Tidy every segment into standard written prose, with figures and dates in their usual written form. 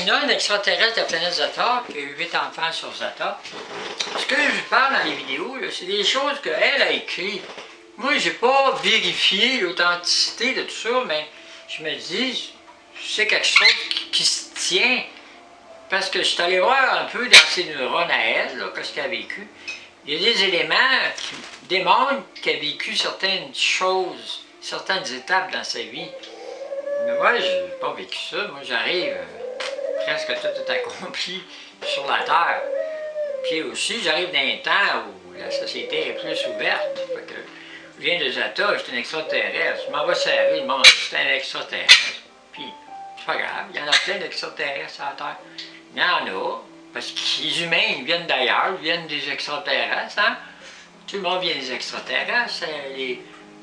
a un extraterrestre de la planète Zeta qui a eu 8 enfants sur Zeta. Ce que je parle dans les vidéos, c'est des choses qu'elle a écrites. Moi, j'ai pas vérifié l'authenticité de tout ça, mais je me dis, c'est quelque chose qui se tient. Parce que je suis allé voir un peu dans ses neurones à elle, qu'est-ce qu'elle a vécu. Il y a des éléments qui démontrent qu'elle a vécu certaines choses, certaines étapes dans sa vie. Mais moi, je n'ai pas vécu ça. Moi, j'arrive, presque tout est accompli sur la Terre. Puis aussi, j'arrive dans un temps où la société est plus ouverte. Fait que je viens de Zeta, je suis un extraterrestre. Je m'en vais serrer le monde, je suis un extraterrestre. Puis, c'est pas grave, il y en a plein d'extraterrestres sur la Terre. Il y en a, parce que les humains, ils viennent d'ailleurs, ils viennent des extraterrestres, hein? Tout le monde vient des extraterrestres.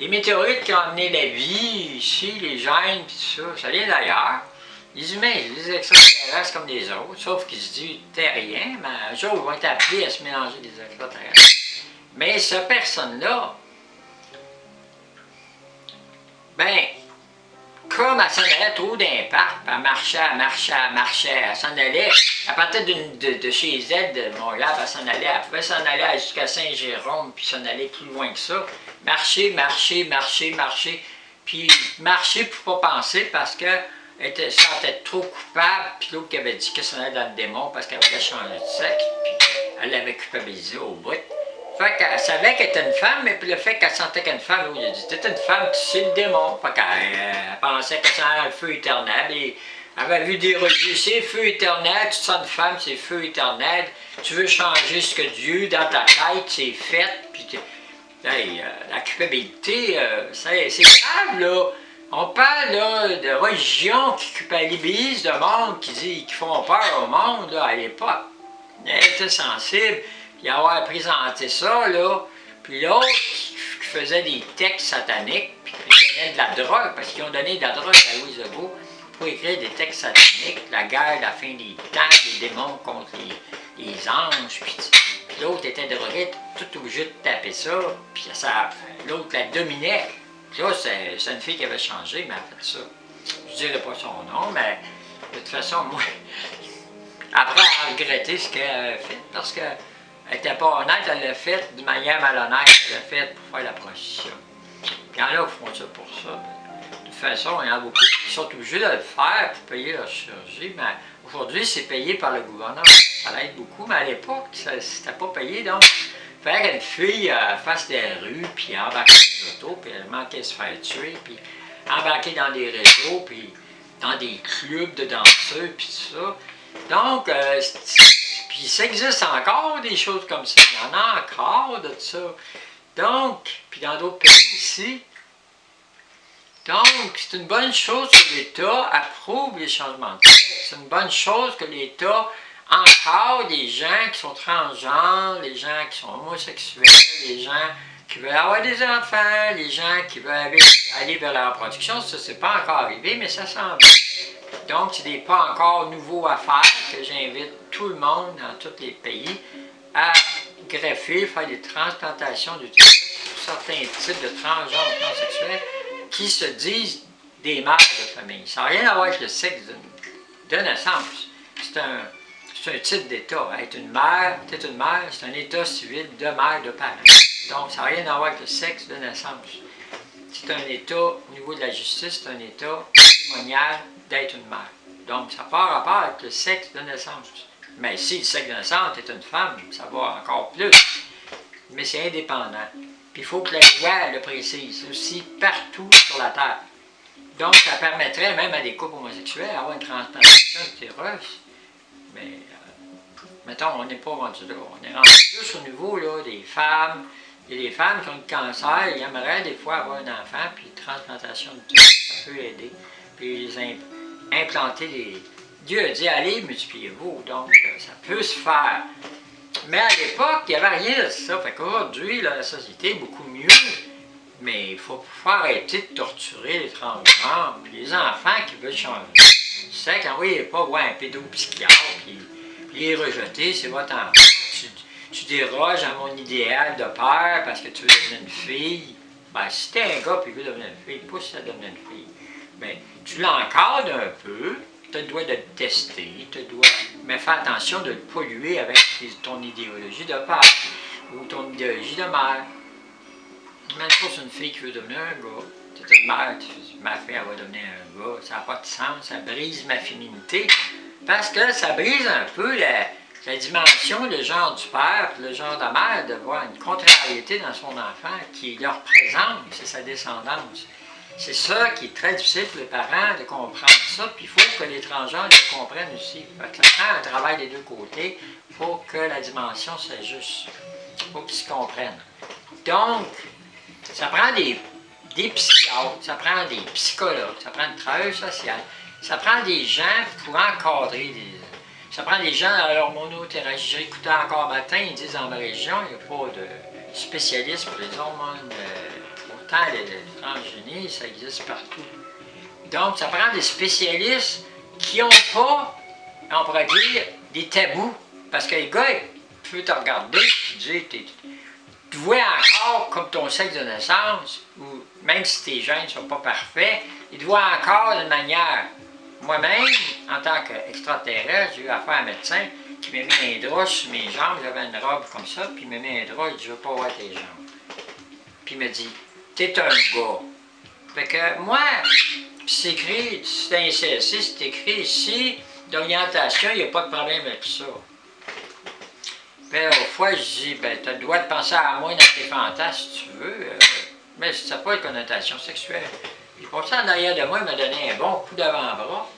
Les météorites qui ont amené la vie ici, les gènes, tout ça, ça vient d'ailleurs. Les humains, les extraterrestres comme des autres, sauf qu'ils se disent terriens, mais un jour, ils vont être appelés à se mélanger des extraterrestres. Mais cette personne-là, ben, comme elle s'en allait trop d'un parc, elle marchait, elle s'en allait, à partir de chez elle, de Montréal, elle s'en allait, elle pouvait s'en aller jusqu'à Saint-Jérôme, puis s'en aller plus loin que ça. Marcher, puis marcher pour pas penser parce qu'elle se sentait trop coupable, puis l'autre qui avait dit qu'elle s'en allait dans le démon parce qu'elle voulait changer de sexe, puis elle l'avait culpabilisée au bout. Fait qu'elle savait qu'elle était une femme, mais puis le fait qu'elle sentait qu'elle était une femme, il a dit « T'es une femme, c'est le démon ». Fait qu'elle pensait qu'elle s'en allait le feu éternel, et elle avait vu des religieux, c'est feu éternel, tu te sens une femme, c'est feu éternel, tu veux changer ce que Dieu, dans ta tête, c'est fait, puis la culpabilité, c'est grave, là. On parle là, de religion qui culpabilise le monde, qui font peur au monde, là, à l'époque. Elle était sensible. Puis avoir présenté ça, là, puis l'autre qui faisait des textes sataniques, puis qui donnait de la drogue, parce qu'ils ont donné de la drogue à Louis Legault pour écrire des textes sataniques, la guerre, la fin des temps, les démons contre les anges, puis l'autre était drogué, tout obligé de taper ça, puis l'autre la dominait. Puis là, c'est une fille qui avait changé, mais elle a fait ça. Je dirais pas son nom, mais de toute façon, moi, après, elle a regretté ce qu'elle avait fait, parce que elle n'était pas honnête, elle l'a fait de manière malhonnête, elle l'a fait pour faire la prostitution. Il y en a qui font ça pour ça. De toute façon, il y en a beaucoup qui sont obligés de le faire pour payer leur chirurgie, mais aujourd'hui, c'est payé par le gouvernement. Ça aide beaucoup, mais à l'époque, c'était pas payé, donc il fallait qu'une fille fasse des rues, puis embarquer dans les autos, puis elle manquait de se faire tuer, puis embarquer dans des réseaux, puis dans des clubs de danseurs, puis tout ça. Donc, puis ça existe encore des choses comme ça, il y en a encore de ça. Donc, puis dans d'autres pays aussi. Donc, c'est une bonne chose que l'État approuve les changements de sexe. C'est une bonne chose que l'État encadre les gens qui sont transgenres, les gens qui sont homosexuels, les gens qui veulent avoir des enfants, les gens qui veulent aller vers la reproduction. Ça, c'est pas encore arrivé, mais ça s'en vient. Donc, c'est des pas encore nouveaux à faire que j'invite tout le monde dans tous les pays à greffer, faire des transplantations d'utérus pour certains types de transgenres ou transsexuels qui se disent des mères de famille. Ça n'a rien à voir avec le sexe de naissance. C'est un type d'état. Être une mère, c'est un état civil de mère, de parents. Donc, ça n'a rien à voir avec le sexe de naissance. C'est un état, au niveau de la justice, c'est un état patrimonial d'être une mère. Donc, ça n'a pas rapport avec le sexe de naissance. Mais si le sexe de naissance est une femme, ça va encore plus. Mais c'est indépendant. Puis il faut que la loi le précise aussi partout sur la Terre. Donc, ça permettrait même à des couples homosexuels d'avoir une transplantation d'utérus. Mais, mettons, on n'est pas rendu là. On est rendu juste au niveau là, des femmes. Il y a des femmes qui ont le cancer, ils aimeraient des fois avoir un enfant, puis une transplantation d'utérus, ça peut aider. Puis les implanter les... Dieu a dit, allez, multipliez-vous, donc ça peut se faire. Mais à l'époque, il n'y avait rien de ça. Fait qu'aujourd'hui, la société est beaucoup mieux. Mais il faut arrêter de torturer les transgenres, puis les enfants qui veulent changer. C'est qu'envoyez pas voir un pédopsychiatre, puis les rejeter, c'est votre enfant. Tu déroges à mon idéal de père parce que tu veux devenir une fille. Ben, si t'es un gars et tu veux devenir une fille, pas si tu veux devenir une fille. Ben, tu l'encadres un peu, tu dois de te tester, mais fais attention de le polluer avec ton idéologie de père ou ton idéologie de mère. Même pas sur une fille qui veut devenir un gars. Tu es une mère, tu dis, ma fille, elle va devenir un gars. Ça n'a pas de sens, ça brise ma féminité. Parce que ça brise un peu la dimension, le genre du père et le genre de la mère, de voir une contrariété dans son enfant qui le représente, c'est sa descendance. C'est ça qui est très difficile pour les parents de comprendre ça, puis il faut que les transgenres le comprennent aussi. Fait que ça prend un travail des deux côtés pour que la dimension s'ajuste, pour qu'ils se comprennent. Donc, ça prend des psychiatres, ça prend des psychologues, ça prend une travailleuse sociale, ça prend des gens pour encadrer ça prend des gens dans l'hormonothérapie. J'ai écouté encore matin, ils disent dans ma région, il n'y a pas de spécialistes pour les hormones. Pourtant, les transgénies, ça existe partout. Donc, ça prend des spécialistes qui n'ont pas, on pourrait dire, des tabous. Parce que les gars, ils peuvent te regarder et dire, tu vois encore comme ton sexe de naissance, ou même si tes gènes ne sont pas parfaits, ils te voient encore d'une manière. Moi-même, en tant qu'extraterrestre, j'ai eu affaire à un médecin qui m'a mis un drap sur mes jambes, j'avais une robe comme ça, puis il m'a mis un drap, il dit « Je veux pas voir tes jambes ». Puis il m'a dit « T'es un gars ». Fait que moi, c'est écrit, c'est un CSC, c'est écrit ici, d'orientation, il n'y a pas de problème avec ça. Puis au fois, je dis « Ben, tu as le droit de penser à moi dans tes fantasmes si tu veux, mais ça n'a pas de connotation sexuelle ». Puis pour ça, en arrière de moi, il m'a donné un bon coup d'avant-bras,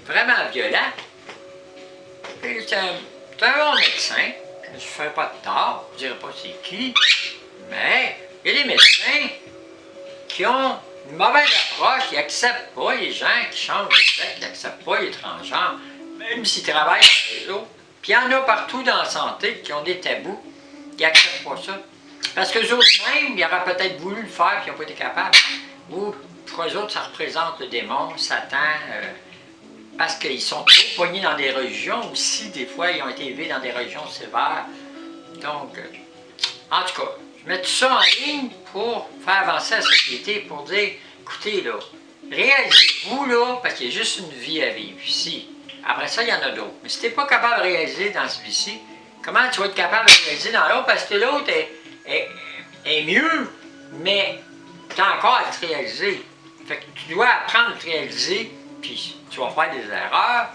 vraiment violent. Puis c'est un bon médecin, je ne fais pas de tort, je ne dirais pas c'est qui, mais il y a des médecins qui ont une mauvaise approche, qui n'acceptent pas les gens qui changent de sexe, qui n'acceptent pas les transgenres, même s'ils travaillent dans le réseau. Puis il y en a partout dans la santé qui ont des tabous, qui n'acceptent pas ça. Parce qu'eux autres même, ils auraient peut-être voulu le faire, puis ils n'ont pas été capables. Ou pour eux autres, ça représente le démon, Satan, parce qu'ils sont trop poignés dans des religions aussi. Des fois, ils ont été élevés dans des religions sévères. Donc, en tout cas, je mets tout ça en ligne pour faire avancer la société, pour dire, écoutez, là, réalisez-vous, là, parce qu'il y a juste une vie à vivre ici. Après ça, il y en a d'autres. Mais si tu n'es pas capable de réaliser dans ce vie-ci, comment tu vas être capable de réaliser dans l'autre? Parce que l'autre est mieux, mais tu as encore à te réaliser. Fait que tu dois apprendre à te réaliser, puis tu vas faire des erreurs,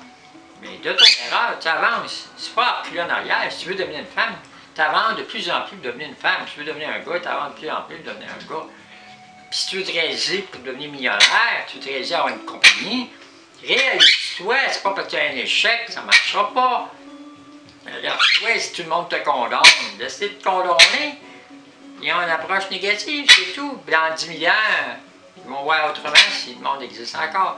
mais de ton erreur, tu avances. C'est pas reculer en arrière. Si tu veux devenir une femme, tu avances de plus en plus pour devenir une femme. Si tu veux devenir un gars, tu avances de plus en plus pour devenir un gars. Puis si tu veux te réaliser pour devenir millionnaire, tu veux te réaliser avoir une compagnie, réalise-toi, c'est pas parce que tu as un échec, ça ne marchera pas. Regarde-toi, si tout le monde te condamne, d'essayer de te condamner, ils ont une approche négative, c'est tout. Dans 10 000 ans, ils vont voir autrement si le monde existe encore.